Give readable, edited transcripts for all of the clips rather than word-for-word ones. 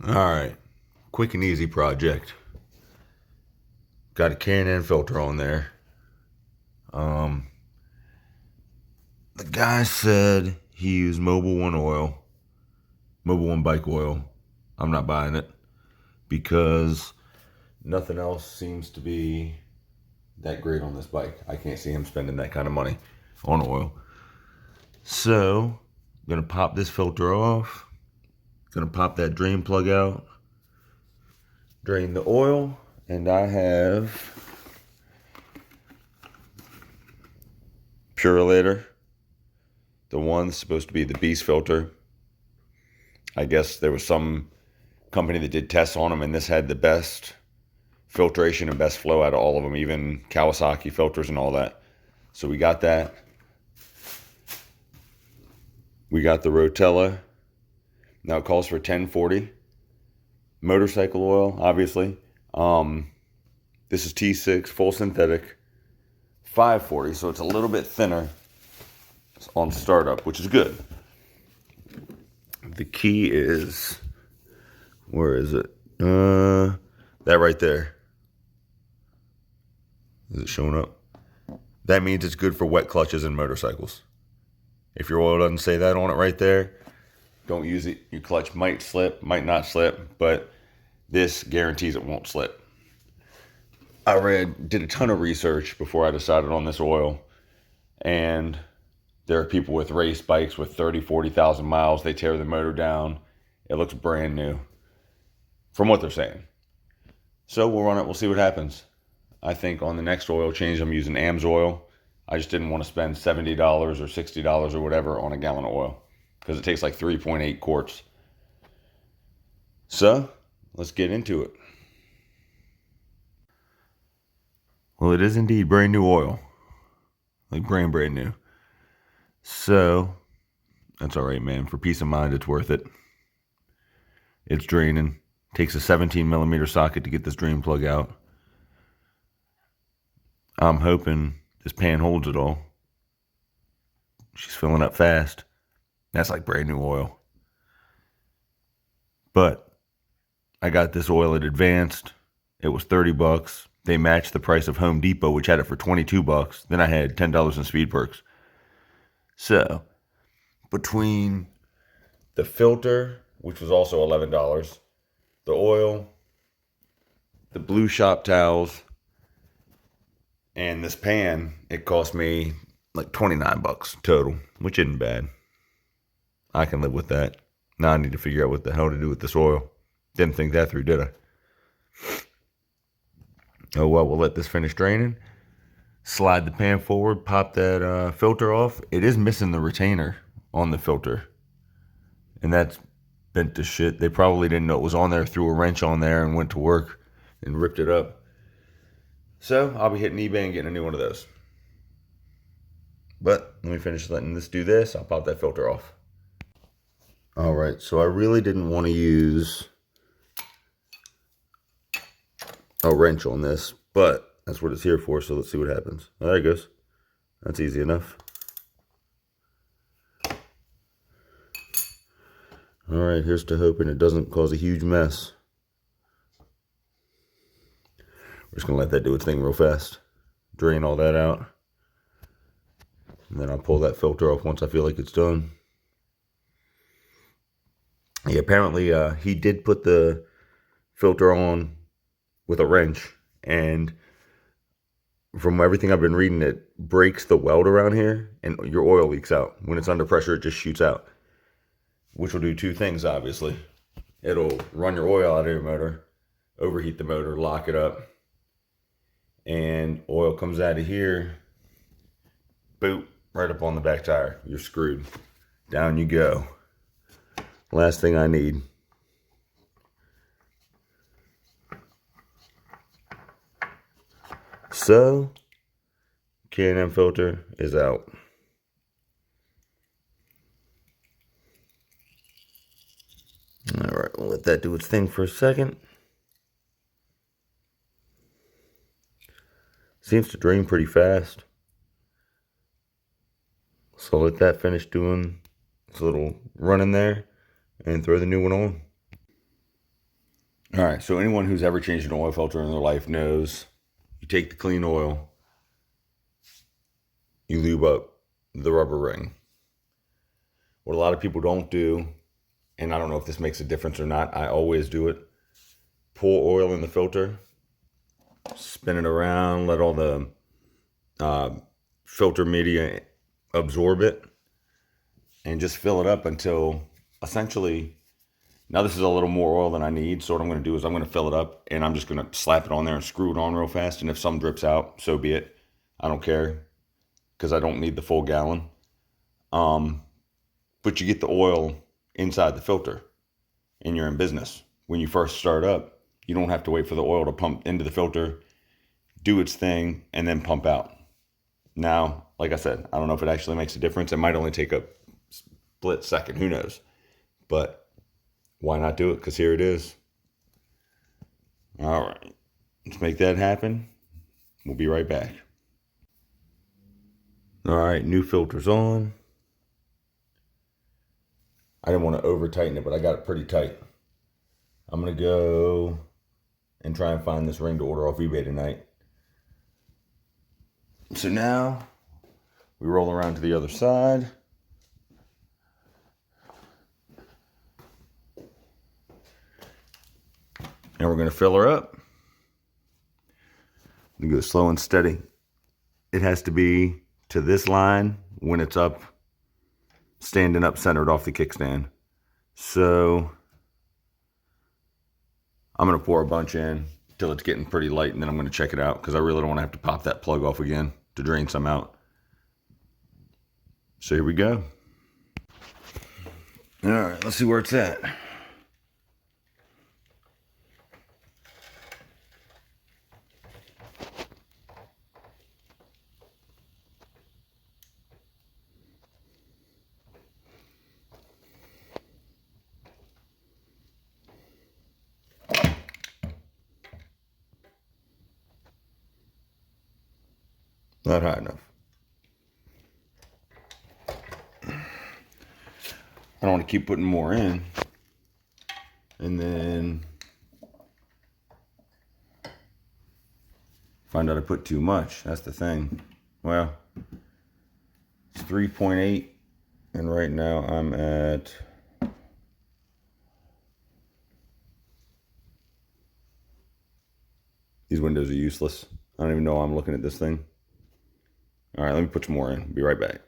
Alright, quick and easy project. Got a K&N filter on there. The guy said he used Mobil 1 oil, Mobil 1 bike oil. I'm not buying it because nothing else seems to be that great on this bike. I can't see him spending that kind of money on oil. So, I'm gonna pop this filter off. Gonna pop that drain plug out. Drain the oil, and I have Purelator. The one that's supposed to be the Beast filter. I guess there was some company that did tests on them, and this had the best filtration and best flow out of all of them, even Kawasaki filters and all that. So we got that. We got the Rotella. Now it calls for 1040. Motorcycle oil, obviously. This is T6, full synthetic. 540, so it's a little bit thinner on startup, which is good. The key is, where is it? That right there. Is it showing up? That means it's good for wet clutches and motorcycles. If your oil doesn't say that on it right there, don't use it. Your clutch might slip, might not slip, but this guarantees it won't slip. I did a ton of research before I decided on this oil, and there are people with race bikes with 30, 40,000 miles. They tear the motor down. It looks brand new from what they're saying. So we'll run it. We'll see what happens. I think on the next oil change, I'm using AMS oil. I just didn't want to spend $70 or $60 or whatever on a gallon of oil because it takes like 3.8 quarts. So let's get into it. Well, it is indeed brand new oil. Like brand new. So that's all right, man. For peace of mind, it's worth it. It's draining. Takes a 17 millimeter socket to get this drain plug out. I'm hoping this pan holds it all. She's filling up fast. That's like brand new oil. But I got this oil at Advanced. It was $30. They matched the price of Home Depot, which had it for $22. Then I had $10 in Speed Perks. So, between the filter, which was also $11, the oil, the blue shop towels, and this pan, it cost me like $29 total, which isn't bad. I can live with that. Now I need to figure out what the hell to do with this oil. Didn't think that through, did I? Oh well, we'll let this finish draining. Slide the pan forward, pop that filter off. It is missing the retainer on the filter. And that's bent to shit. They probably didn't know it was on there, threw a wrench on there and went to work and ripped it up. So I'll be hitting eBay and getting a new one of those. But let me finish letting this do this. I'll pop that filter off. All right, so I really didn't want to use a wrench on this, but that's what it's here for, so let's see what happens. Oh, there it goes. That's easy enough. All right, here's to hoping it doesn't cause a huge mess. We're just gonna let that do its thing real fast. Drain all that out. And then I'll pull that filter off once I feel like it's done. Yeah, apparently he did put the filter on with a wrench, and from everything I've been reading, it breaks the weld around here and your oil leaks out. When it's under pressure, it just shoots out, which will do two things, obviously. It'll run your oil out of your motor, overheat the motor, lock it up, and oil comes out of here, boop, right up on the back tire. You're screwed. Down you go. Last thing I need. So, K&N filter is out. All right, we'll let that do its thing for a second. Seems to drain pretty fast. So let that finish doing its little run in there and throw the new one on. All right, so anyone who's ever changed an oil filter in their life knows you take the clean oil, you lube up the rubber ring. What a lot of people don't do, and I don't know if this makes a difference or not, I always do it. Pour oil in the filter, spin it around, let all the filter media absorb it, and just fill it up until essentially, now this is a little more oil than I need, so what I'm going to do is I'm going to fill it up, and I'm just going to slap it on there and screw it on real fast, and if some drips out, so be it. I don't care, because I don't need the full gallon. But you get the oil inside the filter, and you're in business. When you first start up, you don't have to wait for the oil to pump into the filter, do its thing, and then pump out. Now, like I said, I don't know if it actually makes a difference. It might only take a split second, who knows? But why not do it? Because here it is. All right, let's make that happen. We'll be right back. All right, new filter's on. I didn't want to over tighten it, but I got it pretty tight. I'm going to go and try and find this ring to order off eBay tonight. So now we roll around to the other side. And we're going to fill her up. We go slow and steady. It has to be to this line when it's up, standing up centered off the kickstand. So I'm going to pour a bunch in till it's getting pretty light, and then I'm going to check it out because I really don't want to have to pop that plug off again to drain some out. So here we go. All right, let's see where it's at. Not high enough. I don't want to keep putting more in. And then find out I put too much. That's the thing. Well, it's 3.8. And right now I'm at these windows are useless. I don't even know I'm looking at this thing. All right, let me put some more in. Be right back.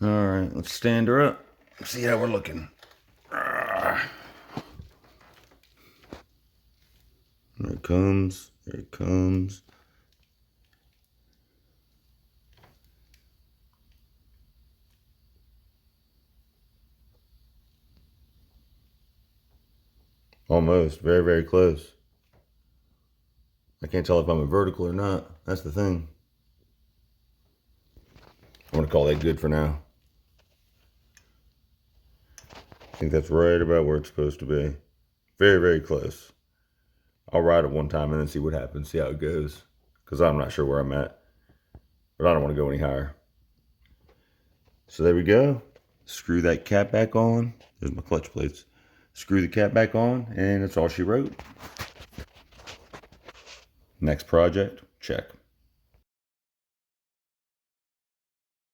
All right, let's stand her up. See how we're looking. There it comes. There it comes. Almost. Very, very close. I can't tell if I'm a vertical or not. That's the thing. I'm going to call that good for now. I think that's right about where it's supposed to be. Very, very close. I'll ride it one time and then see what happens, see how it goes. Because I'm not sure where I'm at. But I don't want to go any higher. So there we go. Screw that cap back on. There's my clutch plates. Screw the cap back on, and that's all she wrote. Next project, check.